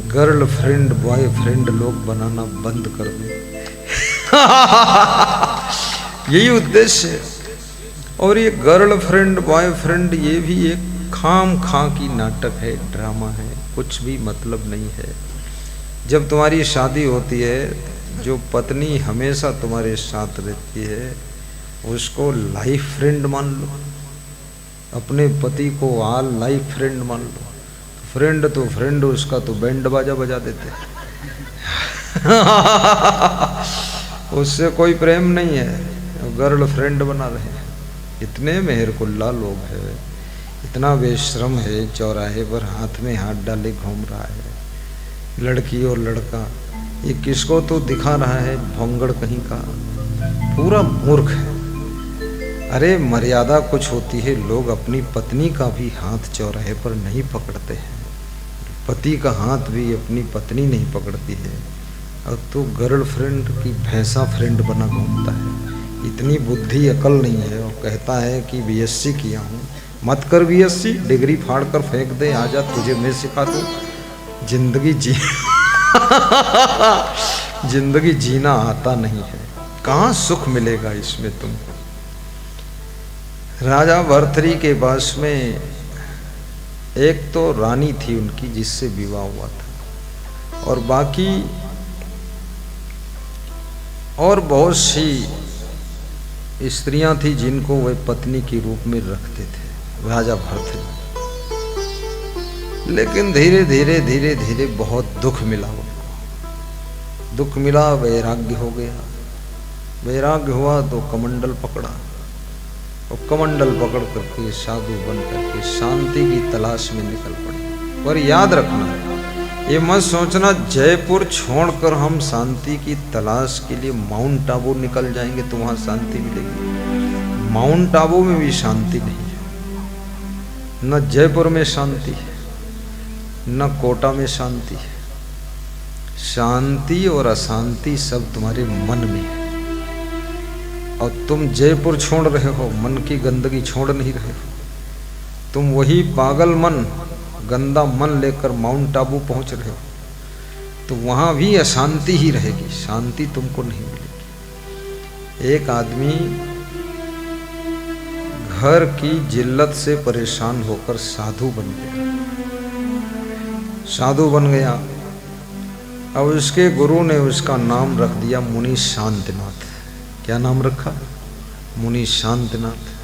Girlfriend boyfriend लोग बनाना बंद कर दो। यही उद्देश्य है। और ये गर्लफ्रेंड बॉयफ्रेंड ये भी एक खाम खां की नाटक है, ड्रामा है, कुछ भी मतलब नहीं है। जब तुम्हारी शादी होती है, जो पत्नी हमेशा तुम्हारे साथ रहती है उसको लाइफ फ्रेंड मान लो, अपने पति को ऑल लाइफ फ्रेंड मान लो। फ्रेंड तो फ्रेंड, उसका तो बैंड बाजा बजा देते। उससे कोई प्रेम नहीं है, गर्ल फ्रेंड बना रहे हैं। इतने मेहरकुल्ला लोग हैं, इतना बेशर्म है, चौराहे पर हाथ में हाथ डाले घूम रहा है लड़की और लड़का। ये किसको तो दिखा रहा है, भोंगड़ कहीं का, पूरा मूर्ख है। अरे मर्यादा कुछ होती है, लोग अपनी पत्नी का भी हाथ चौराहे पर नहीं पकड़ते हैं, पति का हाथ भी अपनी पत्नी नहीं पकड़ती है, और तो गर्लफ्रेंड की भैंसा फ्रेंड बना घूमता है। इतनी बुद्धि अकल नहीं है, और कहता है कि बीएससी किया हूँ। मत कर बीएससी, डिग्री फाड़ कर फेंक दे, आजा तुझे मैं सिखा दूँ जिंदगी जी। जिंदगी जीना आता नहीं है, कहाँ सुख मिलेगा इसमें तुमको। राजा भर्तृहरि के पास में एक तो रानी थी उनकी जिससे विवाह हुआ था, और बाकी और बहुत सी स्त्रियां थी जिनको वे पत्नी के रूप में रखते थे राजा भर्तृहरि। लेकिन धीरे धीरे धीरे धीरे बहुत दुख मिला उनको। दुख मिला, वैराग्य हो गया। वैराग्य हुआ तो कमंडल पकड़ा, और कमंडल पकड़ करके साधु बन करके शांति की तलाश में निकल पड़े। पर याद रखना, ये मत सोचना जयपुर छोड़कर हम शांति की तलाश के लिए माउंट आबू निकल जाएंगे तो वहां शांति मिलेगी। माउंट आबू में भी शांति नहीं है, न जयपुर में शांति है, न कोटा में शांति है। शांति और अशांति सब तुम्हारे मन में है, और तुम जयपुर छोड़ रहे हो, मन की गंदगी छोड़ नहीं रहे हो। तुम वही पागल मन, गंदा मन लेकर माउंट आबू पहुंच रहे हो, तो वहां भी अशांति ही रहेगी, शांति तुमको नहीं मिलेगी। एक आदमी घर की जिल्लत से परेशान होकर साधु बन गया। साधु बन गया, अब उसके गुरु ने उसका नाम रख दिया मुनि शांतिनाथ। क्या नाम रखा? मुनि शांतिनाथ।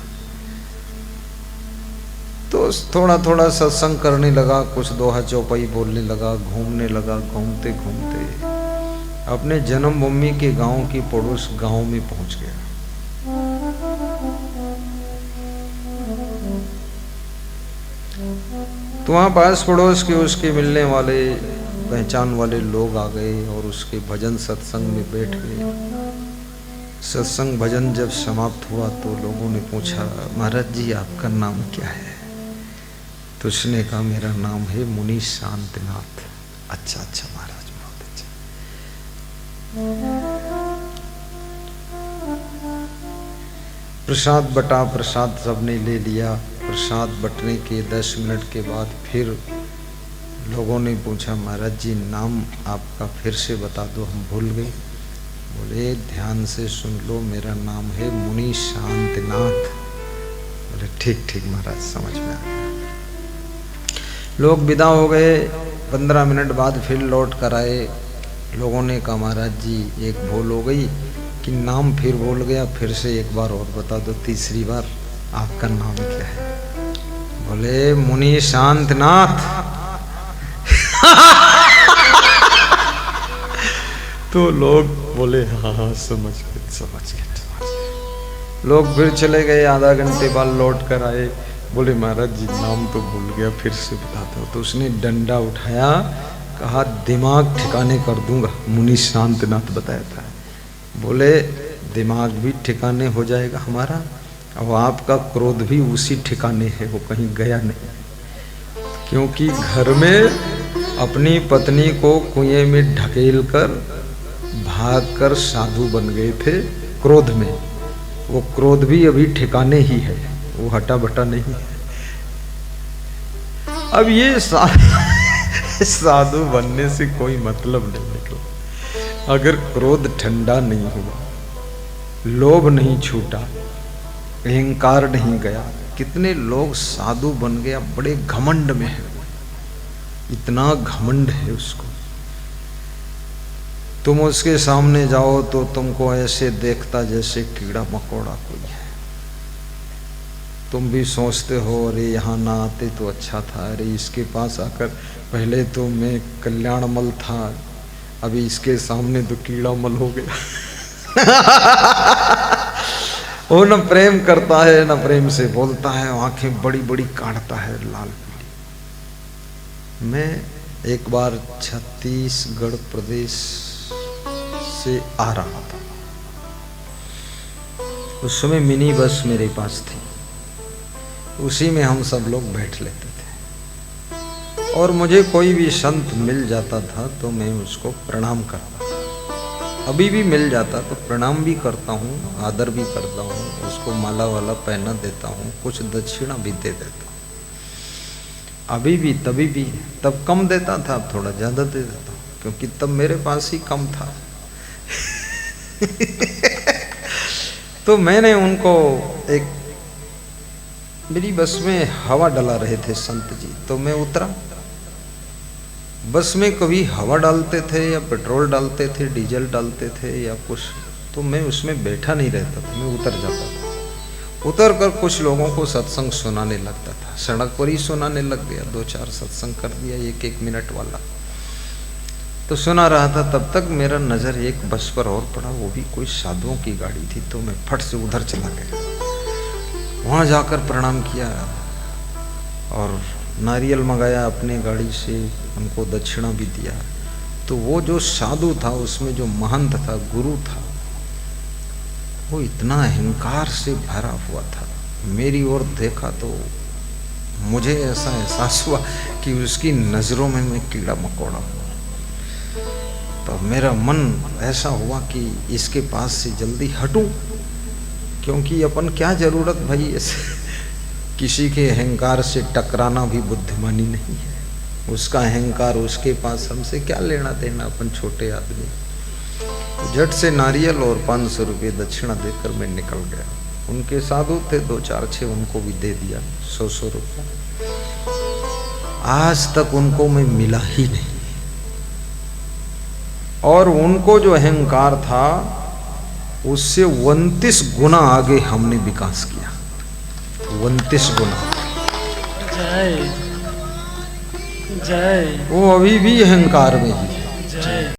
तो थोड़ा थोड़ा सत्संग करने लगा, कुछ दोहा चौपाई बोलने लगा, घूमने लगा। घूमते घूमते अपने जन्मभूमि के गांव की पड़ोस गांव में पहुंच गया। तो वहाँ पास पड़ोस के उसके मिलने वाले पहचान वाले लोग आ गए और उसके भजन सत्संग में बैठ गए। सत्संग भजन जब समाप्त हुआ तो लोगों ने पूछा, महाराज जी आपका नाम क्या है? तो उसने कहा मेरा नाम है मुनि शांतिनाथ। अच्छा अच्छा महाराज, बहुत अच्छा। प्रसाद बटा, प्रसाद सबने ले लिया। प्रसाद बटने के 10 मिनट के बाद फिर लोगों ने पूछा, महाराज जी नाम आपका फिर से बता दो, हम भूल गए। बोले ध्यान से सुन लो, मेरा नाम है मुनि शांतिनाथ। बोले ठीक ठीक महाराज, समझ में आ गया। लोग विदा हो गए। 15 मिनट बाद फिर लौट कर आए। लोगों ने कहा महाराज जी एक भूल हो गई कि नाम फिर भूल गया, फिर से एक बार और बता दो, तीसरी बार आपका नाम क्या है? बोले मुनि शांतिनाथ। तो लोग बोले हाँ हाँ समझ गए समझ गए। लोग फिर चले गए। आधा घंटे बाद लौट कर आए। बोले महाराज जी नाम तो भूल गया, फिर से बता दो। तो उसने डंडा उठाया, कहा दिमाग ठिकाने कर दूंगा। मुनि शांतिनाथ बताया था। बोले दिमाग भी ठिकाने हो जाएगा हमारा, और आपका क्रोध भी उसी ठिकाने है, वो कहीं गया नहीं। क्योंकि घर में अपनी पत्नी को कुएं में ढकेल कर भागकर साधु बन गए थे क्रोध में। वो क्रोध भी अभी ठिकाने ही है, वो हटा बटा नहीं है। अब ये साधु बनने से कोई मतलब नहीं निकला। अगर क्रोध ठंडा नहीं हुआ, लोभ नहीं छूटा, अहंकार नहीं गया। कितने लोग साधु बन गया, बड़े घमंड में है, इतना घमंड है उसको। तुम उसके सामने जाओ तो तुमको ऐसे देखता जैसे कीड़ा मकोड़ा कोई है। तुम भी सोचते हो अरे यहाँ ना आते तो अच्छा था, अरे इसके पास आकर पहले तो मैं कल्याणमल था, अभी इसके सामने तो कीड़ामल हो गया। वो न प्रेम करता है न प्रेम से बोलता है, आंखें बड़ी बड़ी काटता है लाल पीली। मैं एक बार छत्तीसगढ़ प्रदेश से आ रहा था, उस समय मिनी बस मेरे पास थी, उसी में हम सब लोग बैठ लेते थे। और मुझे कोई भी संत मिल जाता था तो मैं उसको प्रणाम करता, अभी भी मिल जाता तो प्रणाम भी करता हूँ, आदर भी करता हूँ, उसको माला वाला पहना देता हूँ, कुछ दक्षिणा भी दे देता हूँ। अभी भी तभी भी, तब कम देता था, अब थोड़ा ज़्यादा दे देता हूँ, क्योंकि तब मेरे पास ही कम था। तो मैंने उनको एक, मेरी बस में हवा डला रहे थे संत जी, तो मैं उतरा। बस में कभी हवा डालते थे या पेट्रोल डालते थे, डीजल डालते थे या कुछ, तो मैं उसमें बैठा नहीं रहता था, मैं उतर जाता था। उतर कर कुछ लोगों को सत्संग सुनाने लगता था, सड़क पर ही सुनाने लग गया, 2-4 सत्संग कर दिया 1-1 मिनट वाला। तो सुना रहा था, तब तक मेरा नज़र एक बस पर और पड़ा, वो भी कोई साधुओं की गाड़ी थी, तो मैं फट से उधर चला गया। वहाँ जाकर प्रणाम किया और नारियल मंगाया अपने गाड़ी से, उनको दक्षिणा भी दिया। तो वो जो साधु था, उसमें जो महंत था, गुरु था, वो इतना अहंकार से भरा हुआ था। मेरी ओर देखा तो मुझे ऐसा एहसास हुआ कि उसकी नज़रों में मैं कीड़ा मकोड़ा हूँ। तो मेरा मन ऐसा हुआ कि इसके पास से जल्दी हटूं, क्योंकि अपन क्या ज़रूरत भाई ऐसे किसी के अहंकार से टकराना भी बुद्धिमानी नहीं है। उसका अहंकार उसके पास, हमसे क्या लेना देना, अपन छोटे आदमी। तो झट से नारियल और 500 रुपये दक्षिणा देकर मैं निकल गया। उनके साधु थे 2-4-6, उनको भी दे दिया 100-100 रुपये। आज तक उनको मैं मिला ही नहीं। और उनको जो अहंकार था उससे 29 गुना आगे हमने विकास किया, 29 गुना। जय जय। वो अभी भी अहंकार में ही है। जय